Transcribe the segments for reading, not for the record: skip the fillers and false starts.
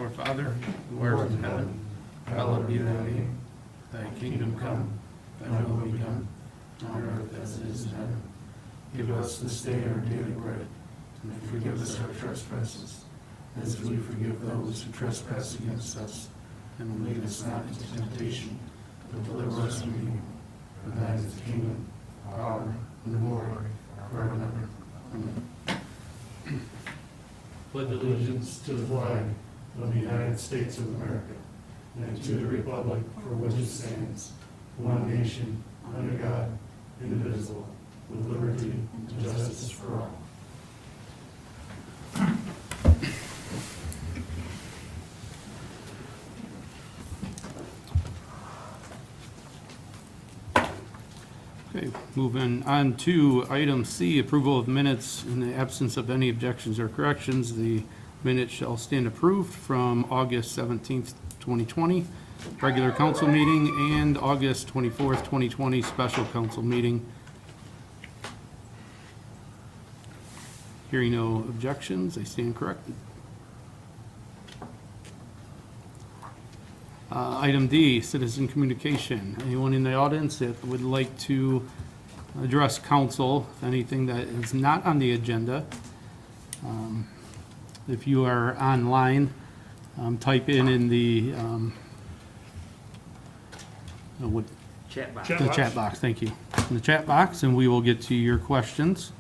Our Father, who art in heaven, hallowed be thy name. Thy kingdom come, thy will be done, on earth as it is in heaven. Give us this day our daily bread, and forgive us our trespasses, as we forgive those who trespass against us. And lead us not into temptation, but deliver us from evil. For thine is the kingdom, power, and the glory, forever and ever. Amen. Pledge allegiance to the flag of the United States of America, and to the republic for which it stands, one nation, under God, indivisible, with liberty and justice for all. Okay, moving on to item C, approval of minutes. In the absence of any objections or corrections, the minutes shall stand approved from August 17th, 2020, regular council meeting, and August 24th, 2020, special council meeting. Hearing no objections, they stand corrected. Item D, citizen communication. Anyone in the audience that would like to address council, if anything that is not on the agenda. If you are online, type in the Chat box. the chat box, thank you. In the chat box, and we will get to your questions.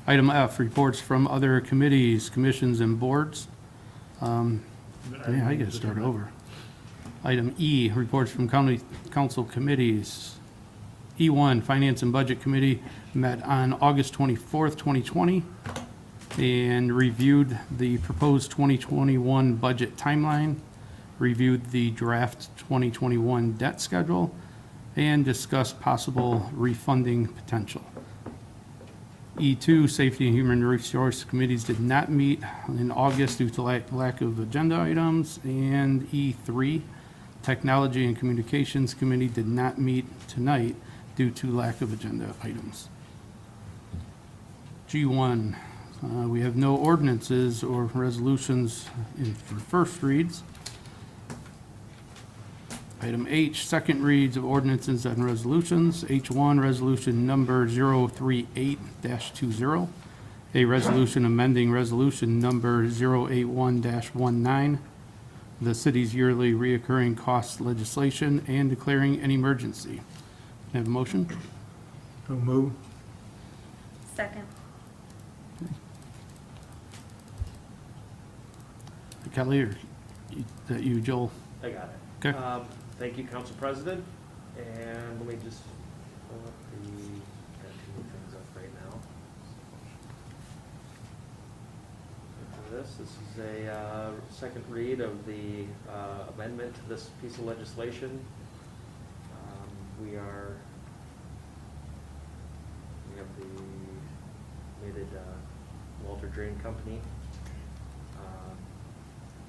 Item F, reports from other committees, commissions, and boards. Yeah, I gotta start over. Item E, reports from county council committees. E1, Finance and Budget Committee met on August 24th, 2020, and reviewed the proposed 2021 budget timeline, reviewed the draft 2021 debt schedule, and discussed possible refunding potential. E2, Safety and Human Resource Committees did not meet in August due to lack of agenda items. And E3, Technology and Communications Committee did not meet tonight due to lack of agenda items. G1, we have no ordinances or resolutions for first reads. Item H, second reads of ordinances and resolutions. H1, resolution number 038-20, a resolution amending resolution number 081-19, the city's yearly reoccurring costs legislation, and declaring an emergency. Can I have a motion? So move. Second. Kelly, or is that you, Joel? I got it. Okay. Thank you, Council President. And let me just pull up got two things up right now. After this is a second read of the amendment to this piece of legislation. We have the admitted Walter Drain Company.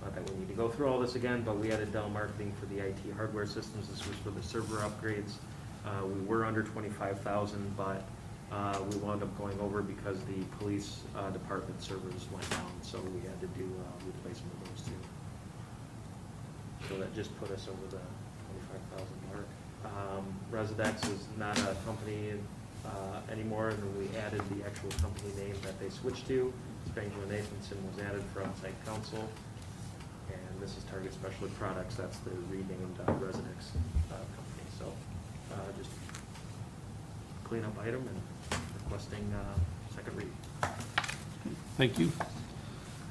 Not that we need to go through all this again, but we added Dell Marketing for the IT hardware systems. This was for the server upgrades. We were under 25,000, but we wound up going over because the police department servers went down, so we had to do replacement of those two. So that just put us over the 25,000 mark. Residex is not a company anymore, and we added the actual company name that they switched to. Spangler Nathanson was added for outside counsel. And this is Target Specialty Products. That's the renamed Residex company. So just clean up item and requesting second read. Thank you.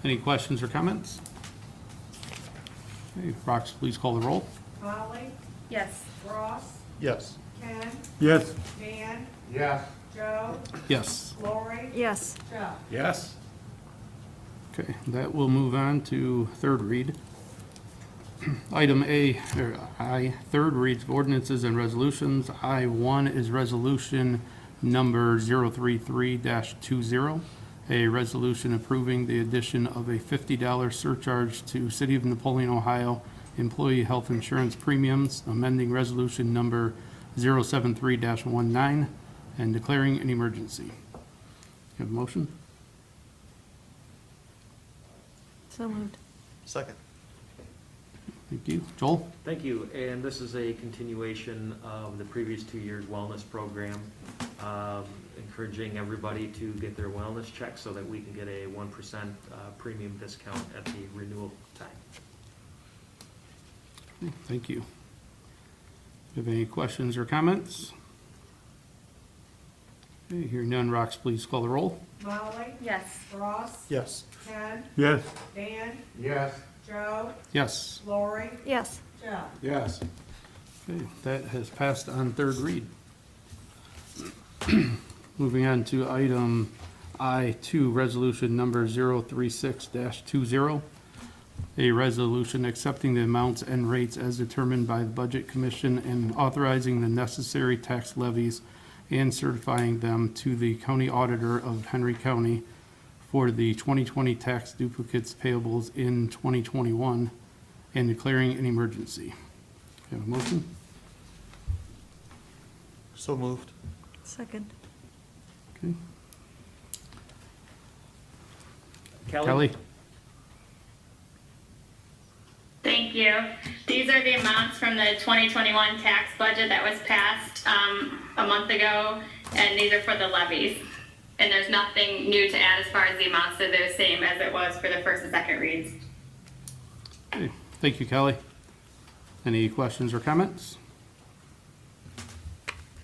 Any questions or comments? Okay, Rox, please call the roll. Molly, Yes. Ross, Yes. Ken, Yes. Dan, Yes. Joe, Yes. Lori, Yes. Chuck. Yes. Okay, that will move on to third read. Item I, third reads of ordinances and resolutions. I1 is resolution number 033-20, a resolution approving the addition of a $50 surcharge to City of Napoleon, Ohio employee health insurance premiums, amending resolution number 073-19, and declaring an emergency. You have a motion? So moved. Second. Thank you. Joel? Thank you, and this is a continuation of the previous 2 years wellness program, encouraging everybody to get their wellness checked so that we can get a 1% premium discount at the renewal time. Thank you. Do you have any questions or comments? Okay, hearing none, Rox, please call the roll. Molly, Yes. Ross, Yes. Ken, Yes. Dan, Yes. Joe, Yes. Lori, Yes. Jeff. Yes. Okay, that has passed on third read. Moving on to item I2, resolution number 036-20. A resolution accepting the amounts and rates as determined by the Budget Commission and authorizing the necessary tax levies and certifying them to the County Auditor of Henry County for the 2020 tax duplicates payables in 2021 and declaring an emergency. Have a motion? So moved. Second. Okay. Kelly? Thank you. These are the amounts from the 2021 tax budget that was passed a month ago, and these are for the levies. And there's nothing new to add as far as the amounts, so they're the same as it was for the first and second reads. Okay, thank you, Kelly. Any questions or comments?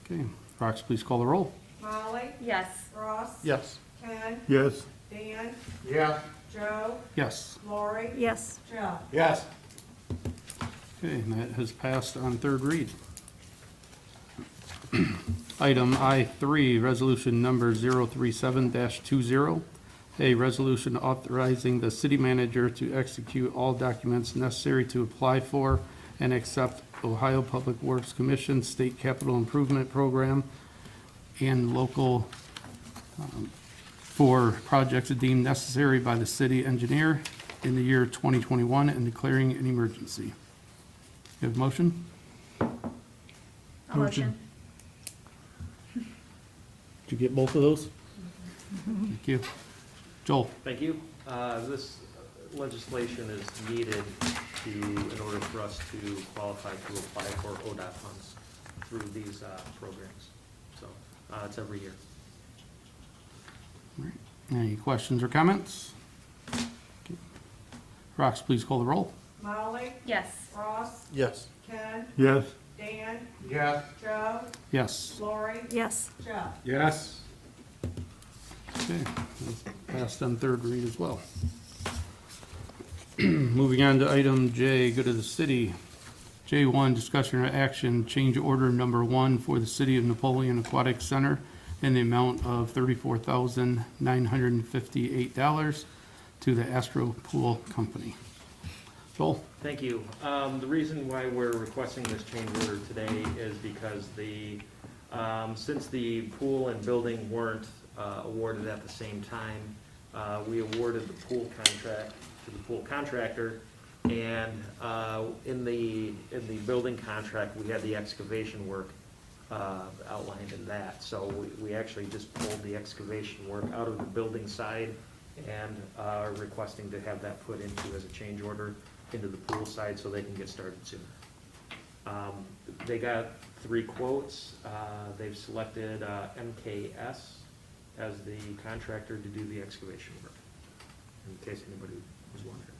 Okay, Rox, please call the roll. Molly, Yes. Ross, Yes. Ken, Yes. Dan, Yes. Joe, Yes. Lori, Yes. Jeff. Yes. Okay, and that has passed on third read. Item I3, resolution number 037-20. A resolution authorizing the city manager to execute all documents necessary to apply for and accept Ohio Public Works Commission State Capital Improvement Program and local for projects deemed necessary by the city engineer in the year 2021 and declaring an emergency. You have a motion? A motion. Did you get both of those? Thank you. Joel? Thank you. This legislation is needed in order for us to qualify to apply for ODOT funds through these programs. So it's every year. All right. Any questions or comments? Okay. Rox, please call the roll. Molly, Yes. Ross, Yes. Ken, Yes. Dan, Yes. Joe, Yes. Lori, Yes. Jeff. Yes. Okay, that's passed on third read as well. Moving on to item J, go to the city. J1, discussion or action, change order number 1 for the City of Napoleon Aquatic Center in the amount of $34,958 to the Astro Pool Company. Joel? Thank you. The reason why we're requesting this change order today is because since the pool and building weren't awarded at the same time, we awarded the pool contract to the pool contractor, and in the building contract, we had the excavation work outlined in that. So we actually just pulled the excavation work out of the building side and are requesting to have that put into as a change order into the pool side so they can get started sooner. They got 3 quotes. They've selected MKS as the contractor to do the excavation work, in case anybody was wondering.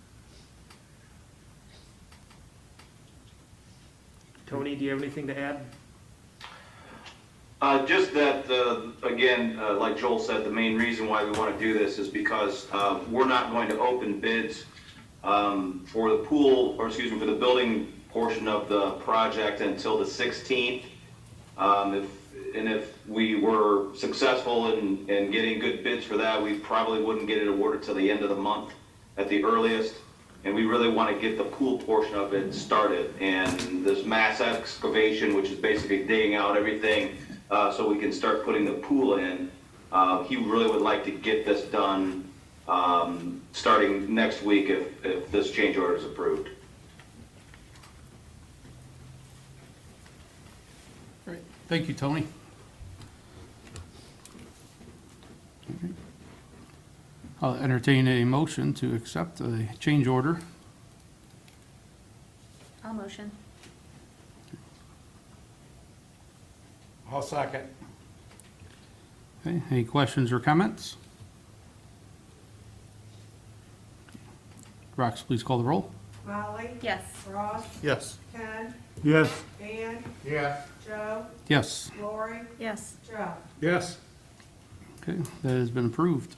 Tony, do you have anything to add? Just that, again, like Joel said, the main reason why we want to do this is because we're not going to open bids for the pool, or excuse me, for the building portion of the project until the 16th. If we were successful in getting good bids for that, we probably wouldn't get it awarded till the end of the month at the earliest. And we really want to get the pool portion of it started. And this mass excavation, which is basically digging out everything so we can start putting the pool in, he really would like to get this done starting next week if this change order is approved. Great. Thank you, Tony. I'll entertain a motion to accept the change order I'll motion. I'll second. Okay, any questions or comments? Rox, please call the roll. Molly, Yes. Ross, Yes. Ken, Yes. Dan, Yes. Joe, Yes. Lori, Yes. Joe. Yes. Okay, that has been approved.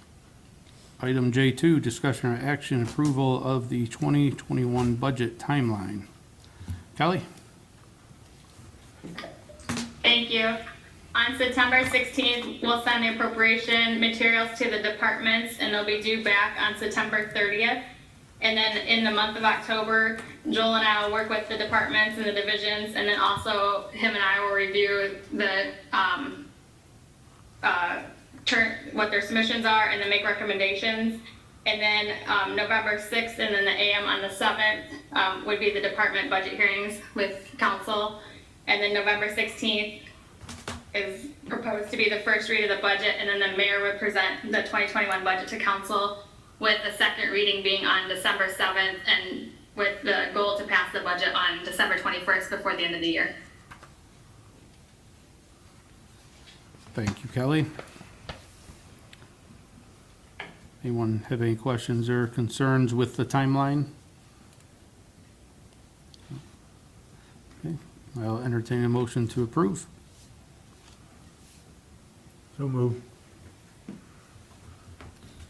Item J2, discussion or action approval of the 2021 budget timeline. Kelly? Thank you. On September 16th, we'll send the appropriation materials to the departments, and they'll be due back on September 30th. And then in the month of October, Joel and I will work with the departments and the divisions, and then also him and I will review the, what their submissions are, and then make recommendations. And then November 6th, and then the AM on the 7th would be the department budget hearings with council. And then November 16th is proposed to be the first read of the budget, and then the mayor would present the 2021 budget to council, with the second reading being on December 7th, and with the goal to pass the budget on December 21st before the end of the year. Thank you, Kelly. Anyone have any questions or concerns with the timeline? Okay, I'll entertain a motion to approve. So move.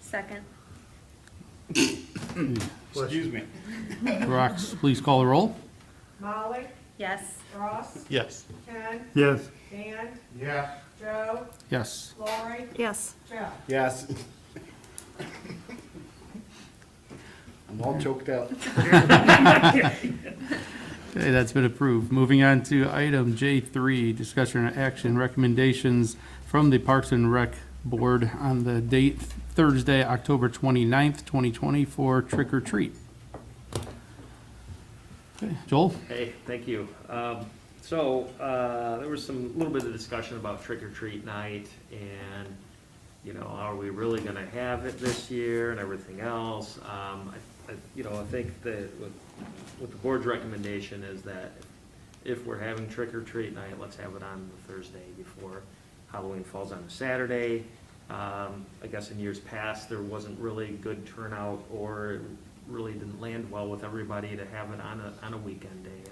Second. Excuse me. Rox, please call the roll. Molly, Yes. Ross, Yes. Ken, Yes. Dan, Yeah. Joe, Yes. Lori, Yes. Joe. Yes. I'm all choked out. Okay, that's been approved. Moving on to item J3, discussion and action recommendations from the Parks and Rec Board on the date Thursday, October 29th, 2020 for trick or treat. Okay, Joel? Hey, thank you. There was some, little bit of discussion about trick or treat night, and, you know, are we really gonna have it this year and everything else? I think that what the board's recommendation is that if we're having trick or treat night, let's have it on the Thursday before Halloween falls on a Saturday. I guess in years past, there wasn't really good turnout, or it really didn't land well with everybody to have it on a weekend day.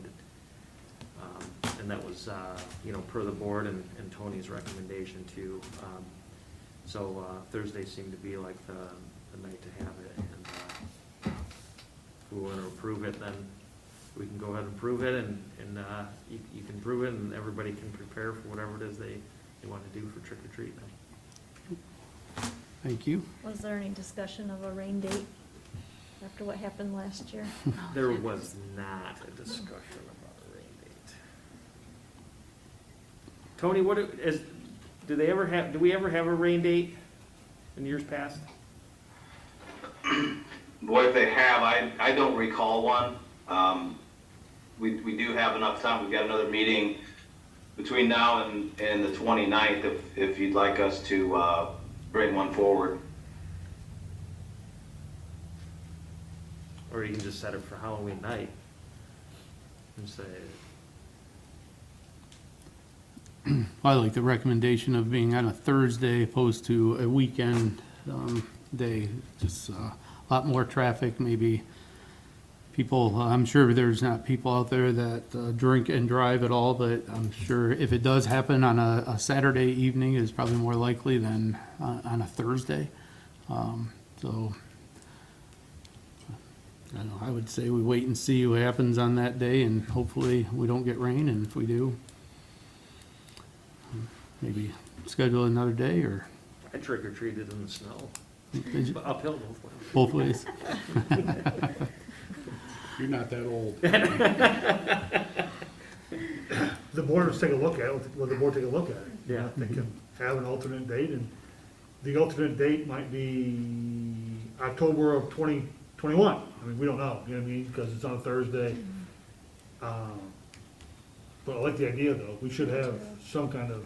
And that was, per the board and Tony's recommendation too. Thursday seemed to be like the night to have it. And if we want to approve it, then we can go ahead and approve it, and you can approve it, and everybody can prepare for whatever it is they want to do for trick or treat night. Thank you. Was there any discussion of a rain date after what happened last year? There was not a discussion about a rain date. Tony, do we ever have a rain date in years past? Boy, if they have, I don't recall one. We do have enough time. We've got another meeting between now and the 29th if you'd like us to bring one forward. Or you can just set it for Halloween night and say, I like the recommendation of being on a Thursday opposed to a weekend day. Just a lot more traffic, maybe people, I'm sure there's not people out there that drink and drive at all, but I'm sure if it does happen on a Saturday evening, it's probably more likely than on a Thursday. So I don't know, I would say we wait and see what happens on that day, and hopefully we don't get rain, and if we do, maybe schedule another day, or I trick or treated in the snow. Uphill both ways. You're not that old. The board will take a look at it, let the board take a look at it. Yeah. They can have an alternate date, and the alternate date might be October of 2021. I mean, we don't know, you know what I mean, because it's on a Thursday. But I like the idea, though. We should have some kind of,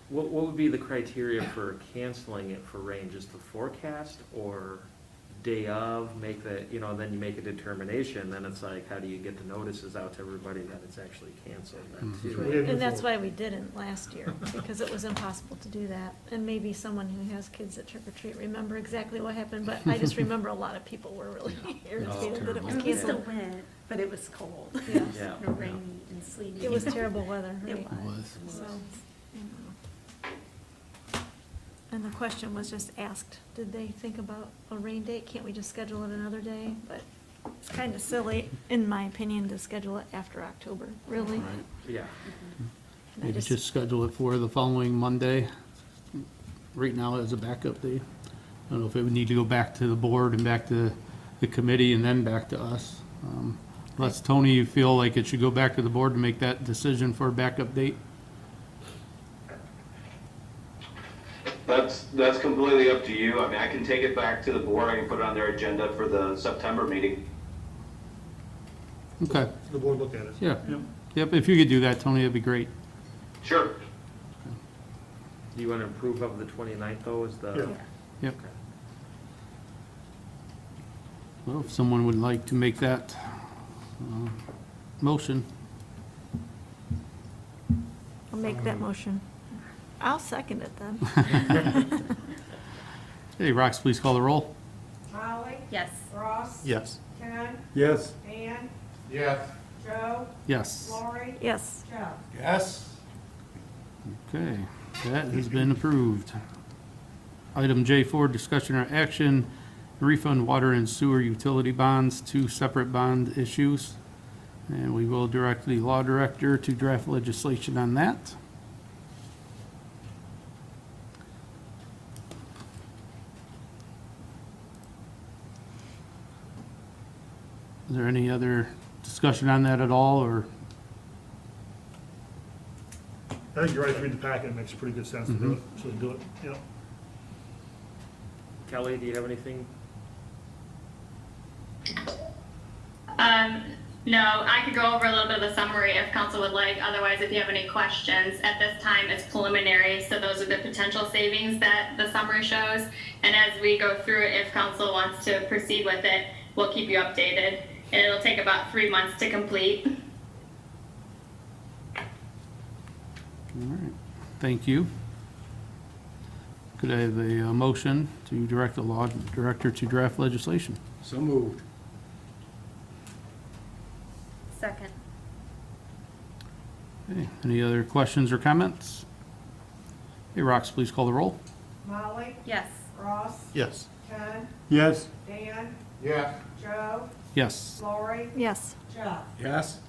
What would be the criteria for canceling it for rain? Just the forecast, or day of, make the, then you make a determination, then it's like, how do you get the notices out to everybody that it's actually canceled? That's We usually- had And that's before. why we didn't last year, because it was impossible to do that. And maybe someone who has kids that trick or treat remember exactly what happened, but I just remember a lot of people were really irritated that it was We still canceled. went, but it was cold. Yeah. Yeah. And rainy and sleety. It was terrible weather, It right? was. So, and the question was just asked, did they think about a rain date? Can't we just schedule it another day? But it's kind of silly, in my opinion, to schedule it after October, really. Right. Yeah. And I Maybe just schedule it for the following Monday, right now as a backup date. I don't know if it would need to go back to the board and back to the committee and then back to us. Unless, Tony, you feel like it should go back to the board to make that decision for a backup date? That's completely up to you. I mean, I can take it back to the board. I can put it on their agenda for the September meeting. Okay, The board look at it. yeah. Yep. Yep, if you could do that, Tony, that'd be great. Sure. Do you want to approve of the 29th though, is the? Yeah. Yep. Okay. Well, if someone would like to make that motion. I'll make that motion. I'll second it then. Hey, Rox, please call the roll. Molly, Yes. Ross. Yes. Ken, Yes. Dan, Yes. Joe, Yes. Lori, Yes. Jeff. Yes. Okay, that has been approved. Item J4, discussion or action, refund water and sewer utility bonds, two separate bond issues. And we will direct the law director to draft legislation on that. Is there any other discussion on that at all, or? I think you're right, if you read the packet, it makes pretty good sense to do it, so do it, you know. Kelly, do you have anything? No, I could go over a little bit of the summary if council would like. Otherwise, if you have any questions, at this time it's preliminary. So those are the potential savings that the summary shows. And as we go through it, if council wants to proceed with it, we'll keep you updated. And it'll take about 3 months to complete. All right, thank you. Could I have a motion to direct the law director to draft legislation? So moved. Second. Okay, any other questions or comments? Hey, Rox, please call the roll. Molly, Yes. Ross, Yes. Ken, Yes. Dan, Yes. Joe, Yes. Lori, Yes. Jeff. Yes.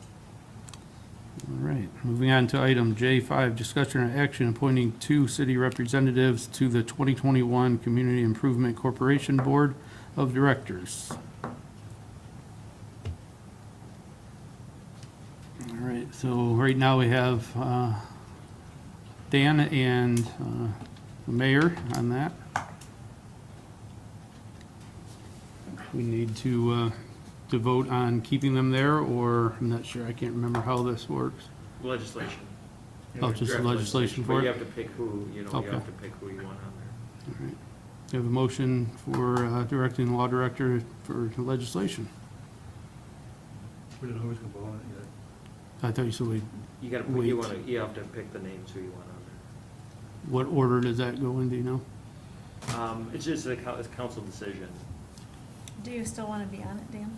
All right, moving on to item J5, discussion and action appointing two city representatives to the 2021 Community Improvement Corporation Board of Directors. All right, so right now we have Dan and the mayor on that. We need to vote on keeping them there, or, I'm not sure, I can't remember how this works. Legislation. Oh, just Draft legislation for But you it? have to pick who, you Okay. have to pick who you want on there. All right. You have a motion for directing the law director for legislation. We don't know who's gonna vote on it yet. I thought you said we, You gotta, Wait. you have to pick the names who you want on what order does that go in, do you know? there. It's just it's a council decision. Do you still want to be on it, Dan?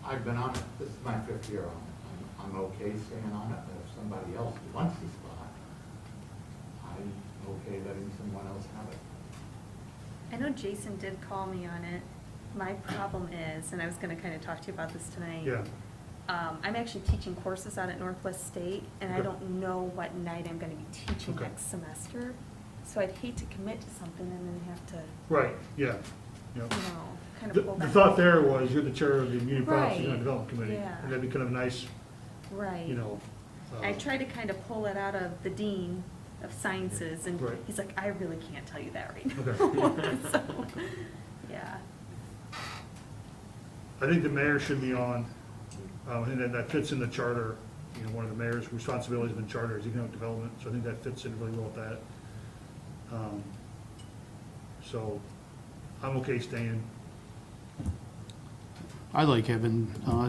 I've been on it, this is my 5th year on it. I'm okay staying on it, but if somebody else wants the spot, I'm okay letting someone else have it. I know Jason did call me on it. My problem is, and I was gonna kind of talk to you about this tonight. Yeah, I'm actually teaching courses out at Northwest State, and I Okay. don't know what night I'm gonna be teaching Okay. next semester. So I'd hate to commit to something and then have to, right, yeah, yeah. you know, kind The of pull the back. thought there was, you're the chair of the Community Policy Right, and Development Committee. yeah. And that'd be kind of nice, Right. you know. I tried to kind of pull it out of the dean of sciences, and Right. he's like, I really can't tell you that right Okay. now. So, yeah. I think the mayor should be on, and that fits in the charter. You know, one of the mayor's responsibilities in the charter is economic development, so I think that fits in really well with that. So, I'm okay staying. I like having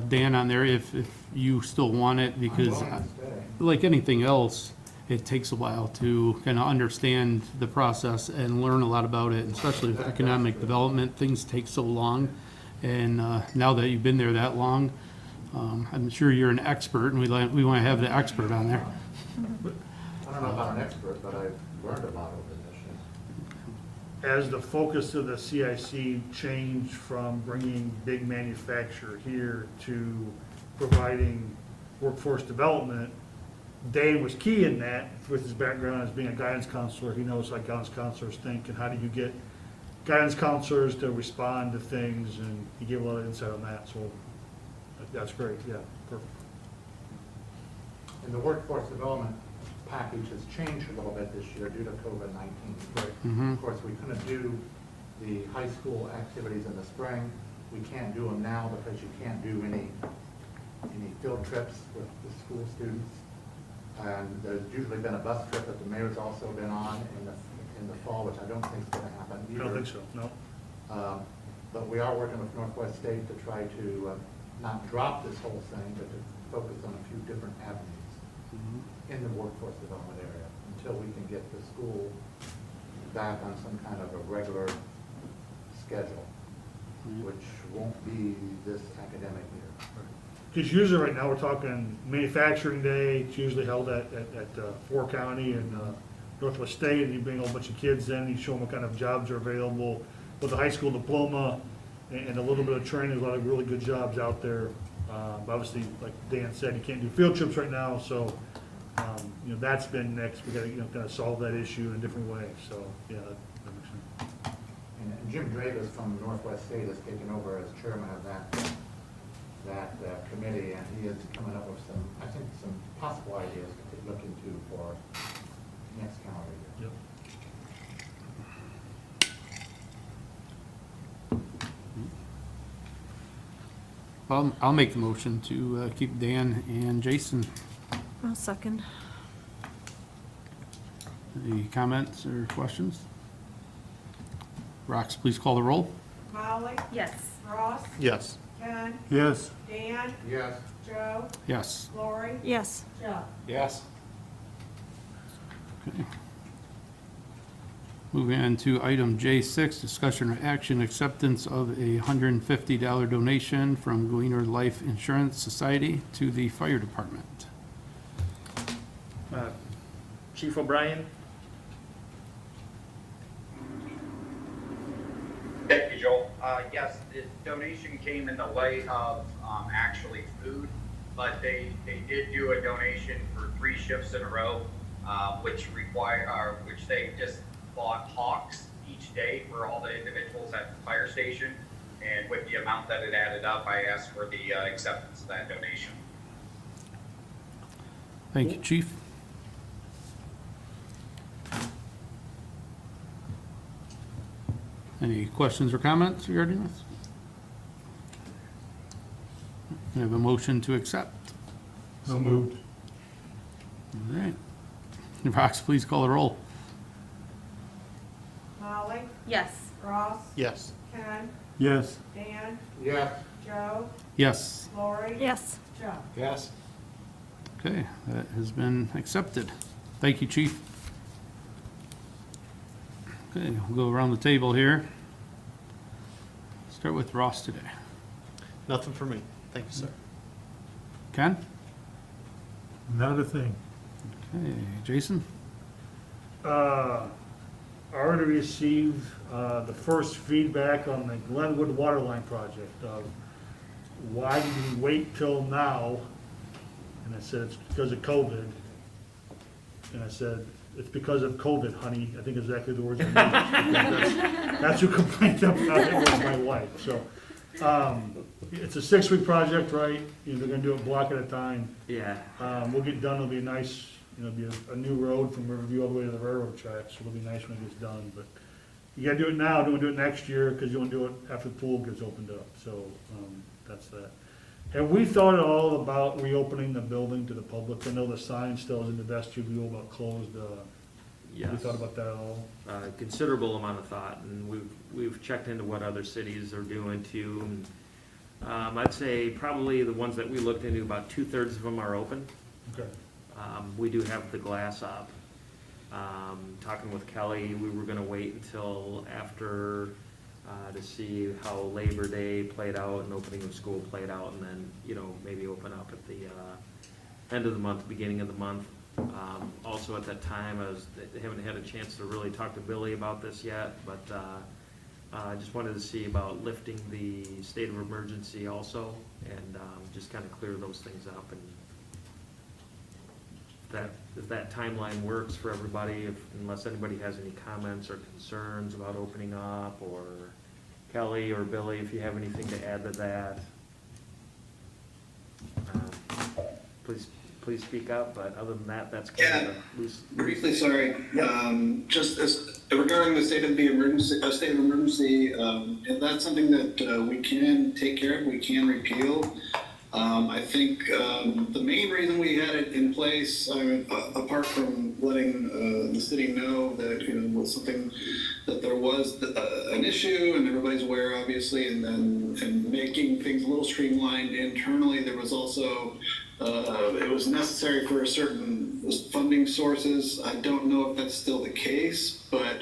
Dan on there if you still want it, I'm because willing to stay. like anything else, it takes a while to kind of understand the process and learn a lot about it, and especially with economic development, things take so long. And now that you've been there that long, I'm sure you're an expert, and we want to have the expert on there. I don't know about an expert, but I've learned a lot over this year. As the focus of the CIC changed from bringing big manufacturer here to providing workforce development, Dane was key in that with his background as being a guidance counselor. He knows how guidance counselors think and how do you get guidance counselors to respond to things, and he gave a lot of insight on that, so that's great, yeah, perfect. And the workforce development package has changed a little bit this year due to COVID-19. Mhm. Of course, we couldn't do the high school activities in the spring. We can't do them now because you can't do any field trips with the school students. And there's usually been a bus trip that the mayor's also been on in the fall, which I don't think is going to happen I either. don't think so, no. But we are working with Northwest State to try to not drop this whole thing, but to focus on a few different avenues in the workforce development area until we can get the school back on some kind of a regular schedule, which won't be this academic year. Because usually right now, we're talking manufacturing day, it's usually held at Four County and Northwest State, and you bring a whole bunch of kids in, you show them what kind of jobs are available with a high school diploma and a little bit of training. There's a lot of really good jobs out there. But obviously, like Dan said, you can't do field trips right now, so that's been next. We got to kind of solve that issue in a different way. So yeah, that makes sense. And Jim Dravis from Northwest State has taken over as chairman of that committee, and he is coming up with some possible ideas to look into for next calendar year. Yep. I'll make the motion to keep Dan and Jason. I'll second. Any comments or questions? Rox, please call the roll. Molly, Yes. Ross, Yes. Ken, Yes. Dan, Yes. Joe, Yes. Lori, Yes. Chuck. Yes. Okay. Moving on to item J6, discussion or action acceptance of a $150 donation from Gleaner Life Insurance Society to the fire department. Chief O'Brien? Thank you, Joel. Yes, the donation came in the light of actually food, but they did do a donation for 3 shifts in a row, which they just bought hawks each day for all the individuals at the fire station. And with the amount that it added up, I asked for the acceptance of that donation. Thank you, Chief. Any questions or comments regarding this? Can I have a motion to accept? So moved. All right. Rox, please call the roll. Molly, Yes. Ross, Yes. Ken, Yes. Dan, Yes. Joe, Yes. Lori, Yes. Chuck. Yes. Okay, that has been accepted. Thank you, Chief. Okay, we'll go around the table here. Start with Ross today. Nothing for me. Thank you, sir. Ken? Not a thing. Okay, Jason? Already received the first feedback on the Glenwood Waterline project. Why did we wait till now? And I said, it's because of COVID. And I said, it's because of COVID, honey. I think exactly the words I used. That's who complained about it, was my wife. So, it's a 6-week project, right? They're gonna do it block at a time. Yeah. We'll get done, it'll be nice, it'll be a new road from Riverview all the way to the railroad tracks, so it'll be nice when it gets done, but you gotta do it now, don't do it next year, because you wanna do it after the pool gets opened up, so, that's that. Have we thought at all about reopening the building to the public? I know the sign still is in the vestibule about closed, Have you Yes. thought about that at all? Considerable amount of thought, and we've checked into what other cities are doing too. And, I'd say probably the ones that we looked into, about 2/3 of them are open. Okay. We do have the glass up. Talking with Kelly, we were gonna wait until after, to see how Labor Day played out and opening of school played out, and then, maybe open up at the, end of the month, beginning of the month. Also at that time, they haven't had a chance to really talk to Billy about this yet, but, I just wanted to see about lifting the state of emergency also, and, just kind of clear those things up. And if that timeline works for everybody, unless anybody has any comments or concerns about opening up, or Kelly or Billy, if you have anything to add to that. Please speak up, but other than that, that's kind of a loose. Briefly, sorry. Just as regarding the state of emergency, if that's something that we can take care of, we can repeal. I think the main reason we had it in place, apart from letting the city know that was something that there was an issue and everybody's aware, obviously, and making things a little streamlined internally, there was also it was necessary for certain funding sources. I don't know if that's still the case, but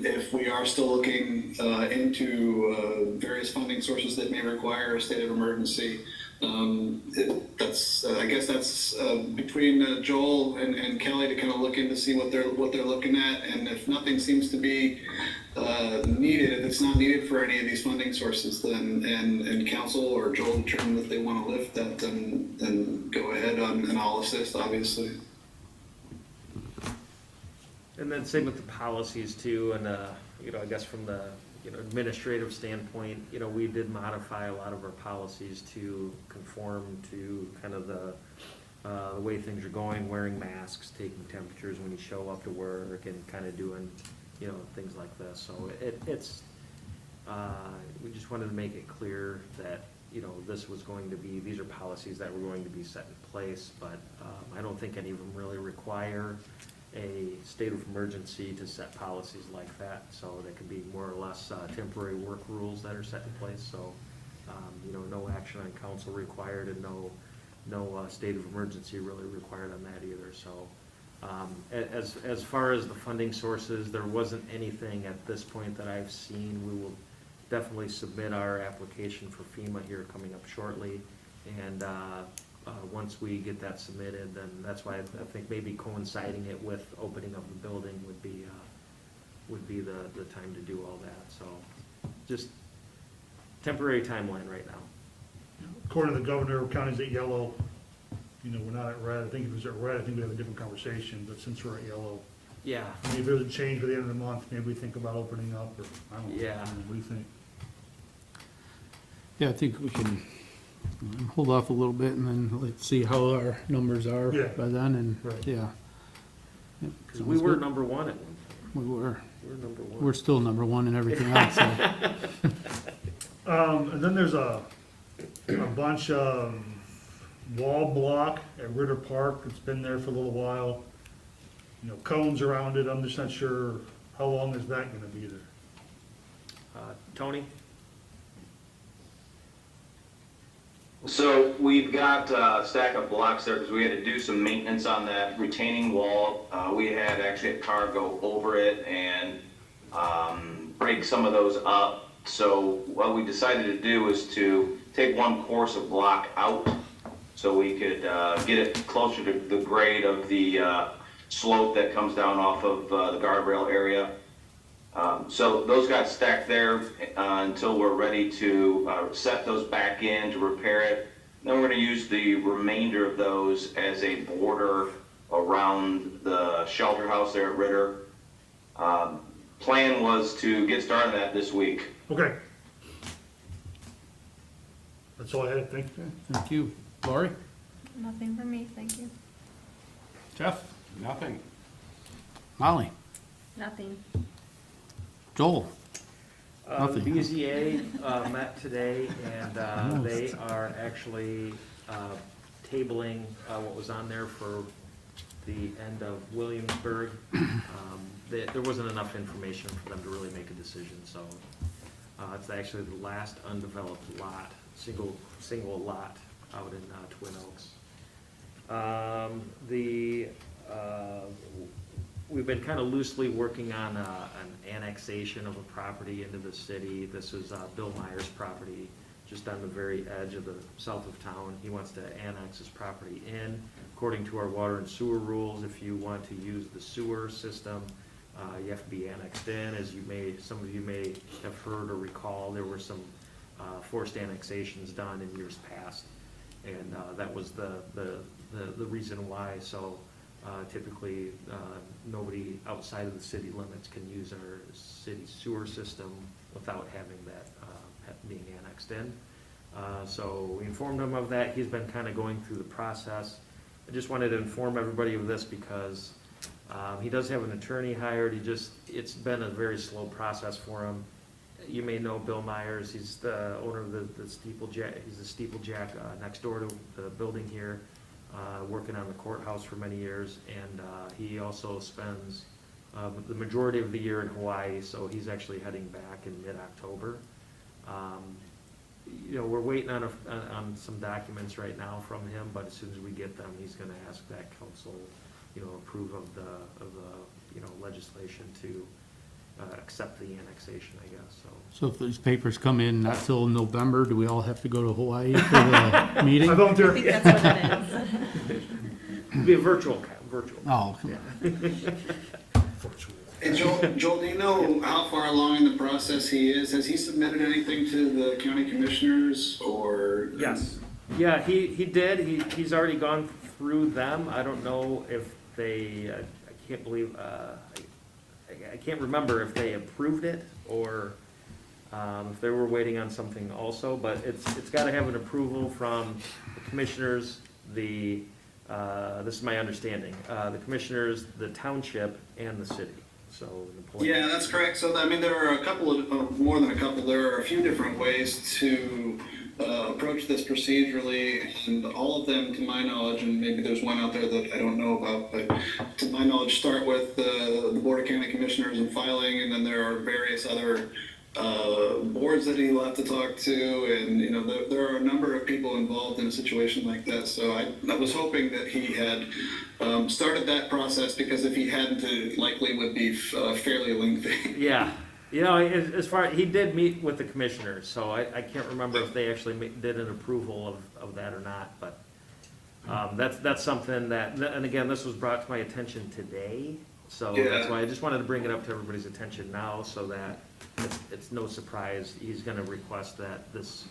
if we are still looking into various funding sources that may require a state of emergency, I guess that's between Joel and Kelly to kind of look into see what they're looking at, and if nothing seems to be needed, if it's not needed for any of these funding sources, then and council or Joel determine that they want to lift that, then go ahead and I'll assist, obviously. And then same with the policies too, and, I guess from the, administrative standpoint, we did modify a lot of our policies to conform to kind of the way things are going, wearing masks, taking temperatures when you show up to work, and kind of doing, things like this. So it's, we just wanted to make it clear that, these are policies that were going to be set in place, but I don't think any of them really require a state of emergency to set policies like that. So they could be more or less temporary work rules that are set in place. So, no action on council required, and no state of emergency really required on that either. So as far as the funding sources, there wasn't anything at this point that I've seen. We will definitely submit our application for FEMA here coming up shortly, and once we get that submitted, then that's why I think maybe coinciding it with opening of the building would be the time to do all that. So just temporary timeline right now. According to the governor, counties at yellow, we're not at red. I think if it was at red, I think we have a different conversation, but since we're at yellow, Yeah. maybe if there's a change by the end of the month, maybe we think about opening up, or, I don't know. Yeah. What do you think? Yeah, I think we can hold off a little bit and then let's see how our numbers are Yeah. by then, and, Right. yeah. Yep, Because we sounds were good. number one at one time. We were. We were number one. We're still number one in everything else, so. And then there's a bunch of wall block at Ritter Park. It's been there for a little while. Cones around it. I'm just not sure how long is that gonna be there. Tony? So we've got a stack of blocks there because we had to do some maintenance on that retaining wall. We had actually a car go over it and break some of those up. So what we decided to do is to take one course of block out so we could get it closer to the grade of the slope that comes down off of the guardrail area. So those got stacked there until we're ready to set those back in to repair it. Then we're going to use the remainder of those as a border around the shelter house there at Ritter. Plan was to get started on that this week. Okay. That's all I had, thank you. Okay, thank you. Lori? Nothing for me, thank you. Jeff? Nothing. Molly? Nothing. Joel? The Nothing. BZA met today, and they are actually tabling what was on there for the end of Williamsburg. There wasn't enough information for them to really make a decision, so it's actually the last undeveloped lot, single lot out in Twin Oaks. We've been kind of loosely working on an annexation of a property into the city. This is Bill Meyer's property, just on the very edge of the south of town. He wants to annex his property in. According to our water and sewer rules, if you want to use the sewer system, you have to be annexed in. As some of you may have heard or recall, there were some forced annexations done in years past, and that was the reason why. So typically, nobody outside of the city limits can use our city sewer system without having that being annexed in. So we informed him of that. He's been kind of going through the process. I just wanted to inform everybody of this because he does have an attorney hired. It's been a very slow process for him. You may know Bill Myers. He's the owner of the Steeplejack. He's the Steeplejack next door to the building here, working on the courthouse for many years. And he also spends the majority of the year in Hawaii, so he's actually heading back in mid-October. We're waiting on some documents right now from him, but as soon as we get them, he's going to ask that council, approve of the legislation to accept the annexation, I guess. So if these papers come in not till November, do we all have to go to Hawaii for the meeting? I volunteer. I think that's what it is. It'll be a virtual. Oh, come on. Hey, Joel, do you know how far along in the process he is? Has he submitted anything to the county commissioners or? Yes. Yeah, he did. He's already gone through them. I don't know if they, I can't believe, I can't remember if they approved it or if they were waiting on something also, but it's got to have an approval from the commissioners, this is my understanding, the commissioners, the township, and the city. So Napoleon. Yeah, that's correct. So, there are a couple of, more than a couple, there are a few different ways to approach this procedurally, and all of them, to my knowledge, and maybe there's one out there that I don't know about, but to my knowledge, start with the Board of County Commissioners and filing, and then there are various other boards that he'll have to talk to, and there are a number of people involved in a situation like that. So I was hoping that he had started that process, because if he hadn't, it likely would be fairly lengthy. Yeah. As far, he did meet with the commissioners, so I can't remember if they actually did an approval of that or not, but that's something that, and again, this was brought to my attention today, so that's why I just wanted to bring it up to everybody's attention now, so that it's no surprise. He's gonna request that this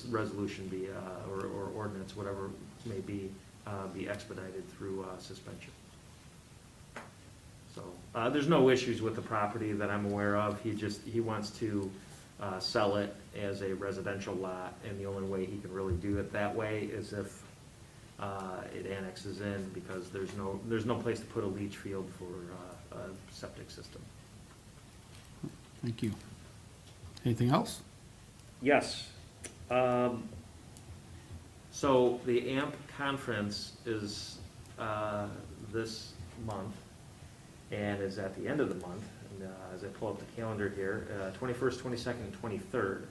resolution be, or ordinance, whatever it may be expedited through suspension. So there's no issues with the property that I'm aware of. He wants to sell it as a residential lot, and the only way he can really do it that way is if it annexes in, because there's no place to put a leach field for a septic system. Thank you. Anything else? Yes. So the AMP conference is this month, and is at the end of the month. And as I pull up the calendar here, 21st, 22nd, and 23rd.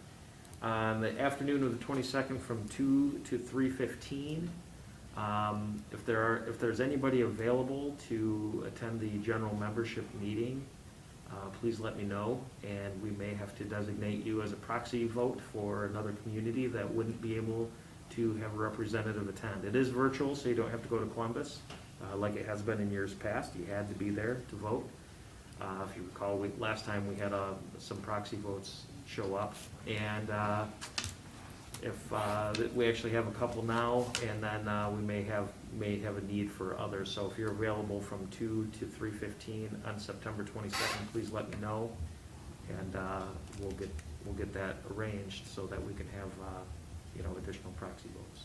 On the afternoon of the 22nd, from 2 to 3:15. If there's anybody available to attend the general membership meeting, please let me know, and we may have to designate you as a proxy vote for another community that wouldn't be able to have a representative attend. It is virtual, so you don't have to go to Columbus, like it has been in years past. You had to be there to vote. If you recall, last time we had some proxy votes show up, and if we actually have a couple now, and then we may have a need for others. So if you're available from 2 to 3:15 on September 22nd, please let me know, and we'll get that arranged so that we can have additional proxy votes.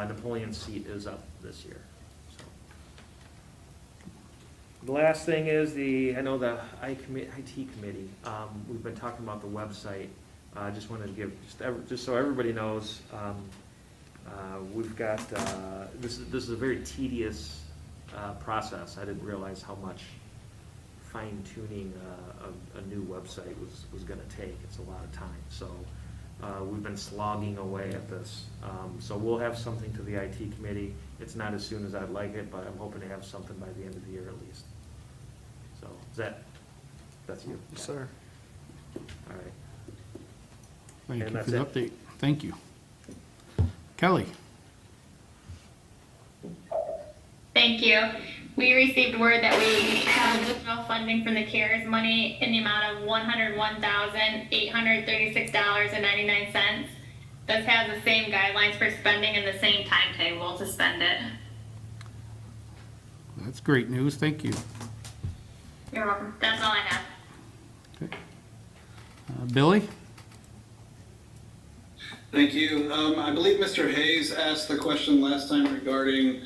Napoleon's seat is up this year. So the last thing is I know the IT committee. We've been talking about the website. I just wanted to give, just so everybody knows, we've got, this is a very tedious process. I didn't realize how much fine tuning a new website was gonna take. It's a lot of time, so we've been slogging away at this. So we'll have something to the IT committee. It's not as soon as I'd like it, but I'm hoping to have something by the end of the year at least. So, that's you? Sir. All right. Thank And you for that's the it. update. Thank you. Kelly? Thank you. We received word that we have additional funding from the CARES money in the amount of $101,836.99. This has the same guidelines for spending and the same timetable to spend it. That's great news. Thank you. You're welcome. That's all I have. Okay. Billy? Thank you. I believe Mr. Hayes asked the question last time regarding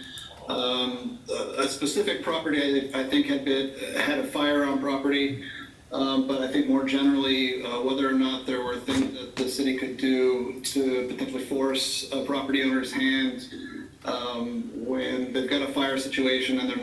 a specific property I think had a fire on property, but I think more generally whether or not there were things that the city could do to potentially force a property owner's hand when they've got a fire situation and they're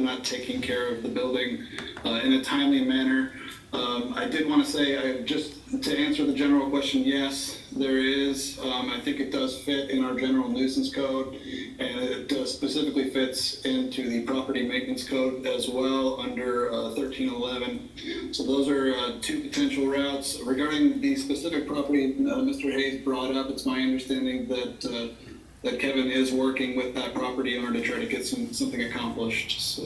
not taking care of the building in a timely manner. I did want to say, just to answer the general question, yes, there is. I think it does fit in our general nuisance code, and it does specifically fits into the property maintenance code as well under 1311. So those are two potential routes. Regarding the specific property Mr. Hayes brought up, it's my understanding that that Kevin is working with that property owner to try to get something accomplished. So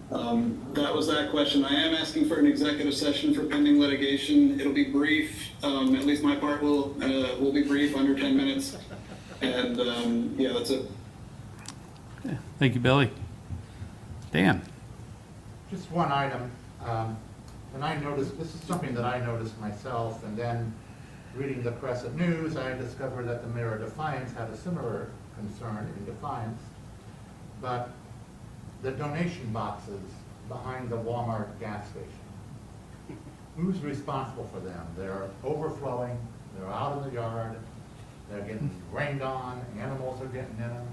that was that question. I am asking for an executive session for pending litigation. It'll be brief. At least my part will be brief, under 10 minutes. And yeah, that's it. Okay. Thank you, Billy. Dan? Just one item, and I noticed, this is something that I noticed myself, and then reading the Crescent News, I discovered that the mayor of Defiance had a similar concern in Defiance, but the donation boxes behind the Walmart gas station. Who's responsible for them? They're overflowing, they're out in the yard, they're getting rained on, animals are getting in them.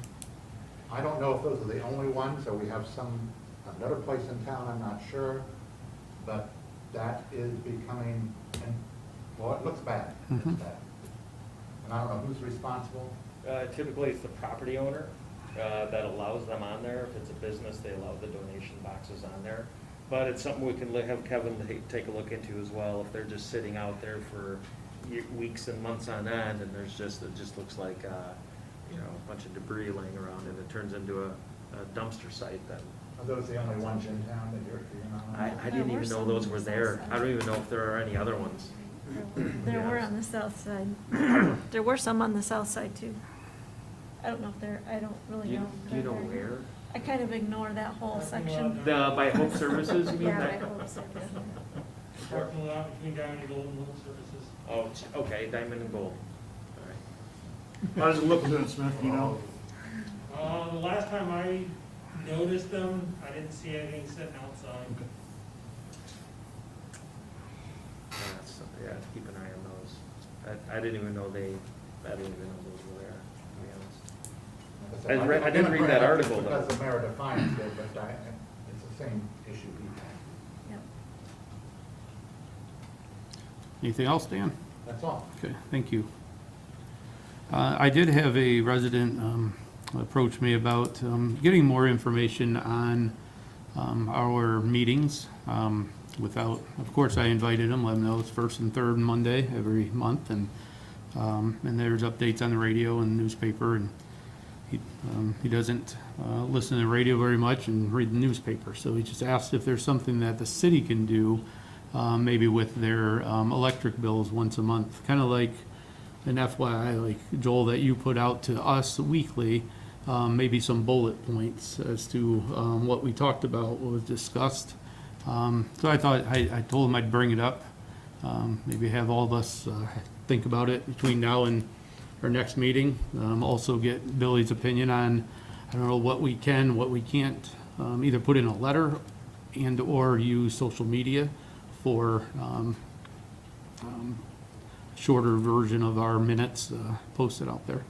I don't know if those are the only ones, or we have another place in town, I'm not sure, but that is becoming, well, it looks bad. It's bad. And I don't know who's responsible. Typically, it's the property owner that allows them on there. If it's a business, they allow the donation boxes on there. But it's something we can have Kevin take a look into as well. If they're just sitting out there for weeks and months on end, and it just looks like a bunch of debris laying around, and it turns into a dumpster site, then Are those the only ones in town that you're on? I didn't even know those were there. I don't even know if there are any other ones. There were on the south side. There were some on the south side too. I don't know if I don't really know. Do you know where? I kind of ignore that whole section. By Hope Services, you mean? Yeah, that? by Hope Services. Parking lot between Diamond and Gold and Little Services. Oh, okay, Diamond and Gold. All right. How does it look, Lieutenant Smith, you know? The last time I noticed them, I didn't see anything sitting outside. Yeah, keep an eye on those. I didn't even know those were there, to be honest. I didn't read that article, though. Because the mayor of Defiance did, but it's the same issue he had. Yep. Anything else, Dan? That's all. Okay, thank you. I did have a resident approach me about getting more information on our meetings. Of course, I invited him, let him know it's first and third Monday every month, and there's updates on the radio and newspaper, and he doesn't listen to the radio very much and read the newspaper, so he just asked if there's something that the city can do, maybe with their electric bills once a month, kind of like an FYI, like Joel, that you put out to us weekly, maybe some bullet points as to what we talked about, what was discussed. So I thought, I told him I'd bring it up, maybe have all of us think about it between now and our next meeting. Also get Billy's opinion on, I don't know, what we can, what we can't, either put in a letter and or use social media for shorter version of our minutes posted out there.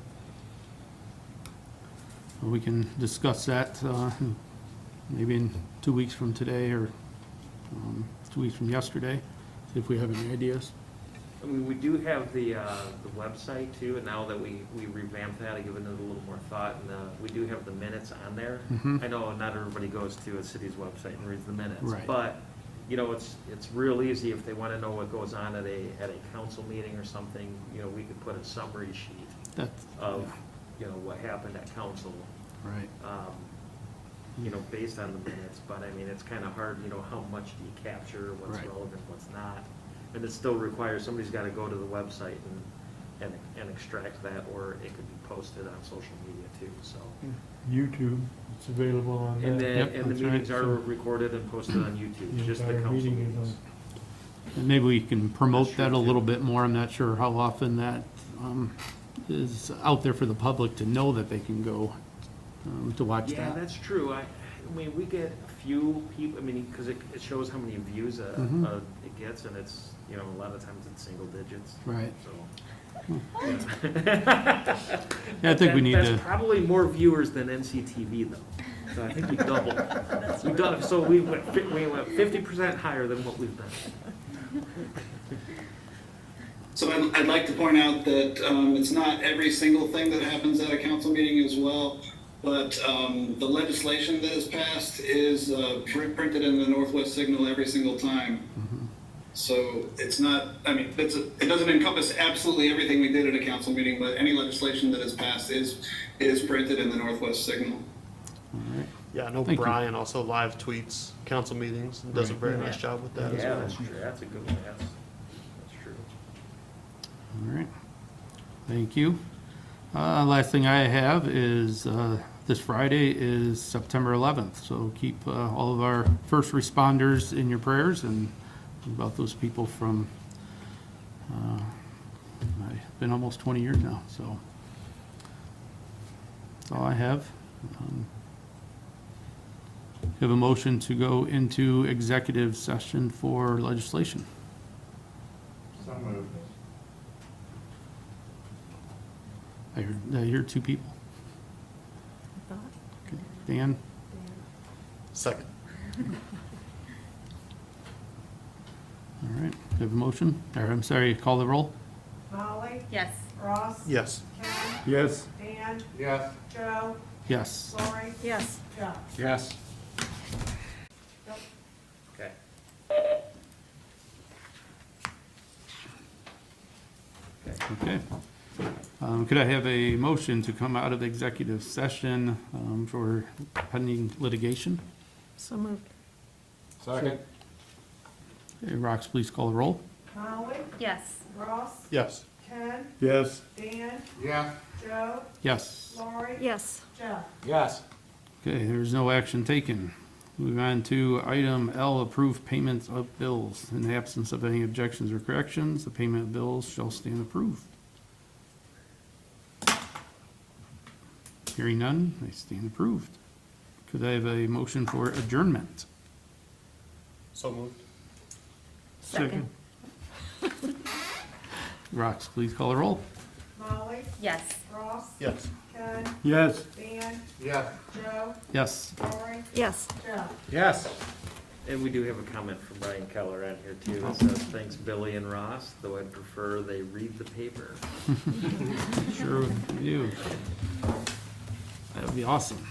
we can discuss that, maybe in 2 weeks from today, or 2 weeks from yesterday, see if we have any ideas. I mean, we do have the website too, and now that we revamped that, I've given it a little more thought, and we do have the minutes on there. Mhm. I know not everybody goes to a city's website and reads the minutes, Right. but, you know, it's real easy if they wanna know what goes on at a council meeting or something, you know, we could put a summary sheet That's, of, you know, what happened at council, right. you know, based on the minutes, but I mean, it's kinda hard, you know, how much do you capture, what's Right. relevant, what's not. And it still requires, somebody's gotta go to the website and extract that, or it could be posted on social media too, so. YouTube, it's available on that. And Yep, then, and the that's right. meetings are recorded and posted on YouTube, The just the entire council meeting is meetings. And maybe we can promote That's true, that a too. little bit more. I'm not sure how often that is out there for the public to know that they can go to watch Yeah, that. that's true, I mean, we get a few people, I mean, cause it shows how many views Mhm. it gets, and it's, you know, a lot of times it's single digits, Right. so. Yeah, I think we need to, That's probably more viewers than NCTV though. So I think we doubled. So we went 50% higher than what we've done. So I'd like to point out that it's not every single thing that happens at a council meeting as well, but the legislation that is passed is printed in the Northwest Signal every single time. So it's not, I mean, it doesn't encompass absolutely everything we did at a council meeting, but any legislation that is passed is printed in the Northwest Signal. all right. Yeah, I know Thank you. Brian also live tweets council meetings and does a Right. very nice job with that as Yeah, well. that's true, that's a good one, that's true. All right, thank you. Last thing I have is, this Friday is September 11th, so keep all of our first responders in your prayers, and about those people from, it's been almost 20 years now, so that's all I have. Have a motion to go into executive session for legislation. So moved. I hear two people. Thought? Okay. Dan? Second. All right, have a motion, or I'm sorry, call the roll? Molly, Yes. Ross. Yes. Ken, Yes. Dan, Yes. Joe, Yes. Lori, Yes. Jeff. Yes. Okay. Okay. Could I have a motion to come out of executive session for pending litigation? So moved. Second. Okay, Rox, please call the roll. Molly, Yes. Ross, Yes. Ken, Yes. Dan, Yes. Joe, Yes. Lori, Yes. Jeff. Yes. Okay, there's no action taken. Moving on to item L, approve payments of bills. In the absence of any objections or corrections, the payment of bills shall stand approved. Hearing none, they stand approved. Could I have a motion for adjournment? So moved. Second. Rox, please call the roll. Molly, Yes. Ross, Yes. Ken, Yes. Dan, Yes. Joe, Yes. Lori, Yes. Jeff. Yes. And we do have a comment from Brian Keller on here too. It says, thanks Billy and Ross, though I'd prefer they read the paper. Sure, you. That would be awesome.